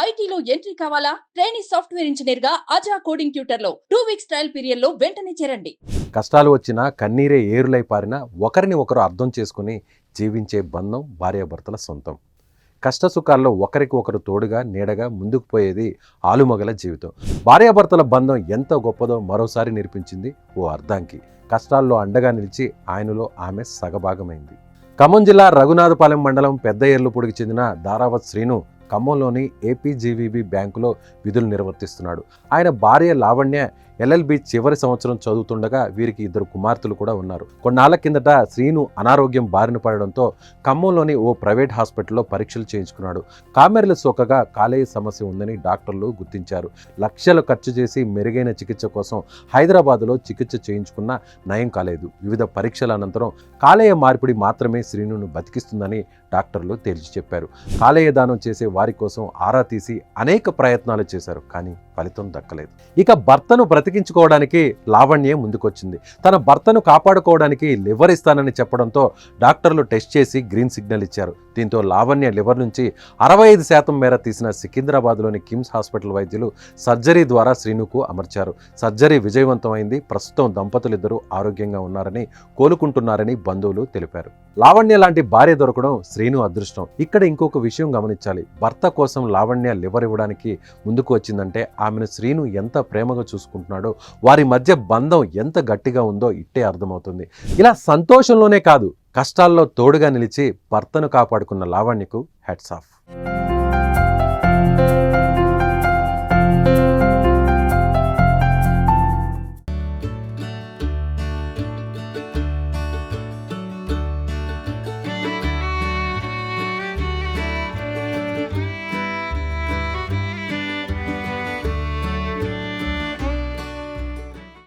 ఐటీలో ఎంట్రీ కావాలా? Trainee software engineer గా అజా కోడింగ్ ట్యూటర్ లో 2 వీక్స్ ట్రయల్ పీరియడ్ లో వెంటనే చేరండి. కష్టాలు వచ్చినా కన్నీరే ఏరులై పారినా ఒకరిని ఒకరు అర్థం చేసుకుని జీవించే బంధం భార్యాభర్తల సొంతం. కష్టసుఖాల్లో ఒకరికి ఒకరు తోడుగా నీడగా ముందుకు పోయేది ఆలుమగల జీవితం. భార్యాభర్తల బంధం ఎంత గొప్పదో మరోసారి నిరూపించింది ఓ అర్ధాంగి. కష్టాల్లో అండగా నిలిచి ఆయనలో ఆమె సగభాగమైంది. ఖమ్మం జిల్లా రఘునాథపాలెం మండలం పెద్ద ఎర్లుపూడికి చెందిన దారావత్ శ్రీను ఖమ్మంలోని ఏపీజీవీబీ బ్యాంకులో విధులు నిర్వర్తిస్తున్నాడు. ఆయన భార్య లావణ్య ఎల్ఎల్బి చివరి సంవత్సరం చదువుతుండగా వీరికి 2 కుమార్తెలు కూడా ఉన్నారు. కొన్నాళ్ల కిందట శ్రీను అనారోగ్యం బారిన పడడంతో ఖమ్మంలోని ఓ ప్రైవేట్ హాస్పిటల్లో పరీక్షలు చేయించుకున్నాడు. కామెర్ల సోకగా కాలేయ సమస్య ఉందని డాక్టర్లు గుర్తించారు. లక్షలు ఖర్చు చేసి మెరుగైన చికిత్స కోసం హైదరాబాద్లో చికిత్స చేయించుకున్నా నయం కాలేదు. వివిధ పరీక్షల అనంతరం కాలేయ మార్పిడి మాత్రమే శ్రీనును బతికిస్తుందని డాక్టర్లు తేల్చి చెప్పారు. కాలేయ దానం చేసే వారి కోసం ఆరా తీసి అనేక ప్రయత్నాలు చేశారు, కానీ ఫలితం దక్కలేదు. ఇక భర్తను బ్రతికించుకోవడానికి లావణ్యే ముందుకొచ్చింది. తన భర్తను కాపాడుకోవడానికి లివర్ ఇస్తానని చెప్పడంతో డాక్టర్లు టెస్ట్ చేసి గ్రీన్ సిగ్నల్ ఇచ్చారు. దీంతో లావణ్య లివర్ నుంచి 65% మేర తీసిన సికింద్రాబాద్లోని కిమ్స్ హాస్పిటల్ వైద్యులు సర్జరీ ద్వారా శ్రీనుకు అమర్చారు. సర్జరీ విజయవంతమైంది. ప్రస్తుతం దంపతులిద్దరూ ఆరోగ్యంగా ఉన్నారని, కోలుకుంటున్నారని బంధువులు తెలిపారు. లావణ్య లాంటి భార్య దొరకడం శ్రీను అదృష్టం. ఇక్కడ ఇంకొక విషయం గమనించాలి. భర్త కోసం లావణ్య లివర్ ఇవ్వడానికి ముందుకు వచ్చిందంటే ఆమెను శ్రీను ఎంత ప్రేమగా చూసుకుంటున్నాడో, వారి మధ్య బంధం ఎంత గట్టిగా ఉందో ఇట్టే అర్థమవుతుంది. ఇలా సంతోషంలోనే కాదు, కష్టాల్లో తోడుగా నిలిచి భర్తను కాపాడుకున్న లావణ్యకు హ్యాట్స్ ఆఫ్.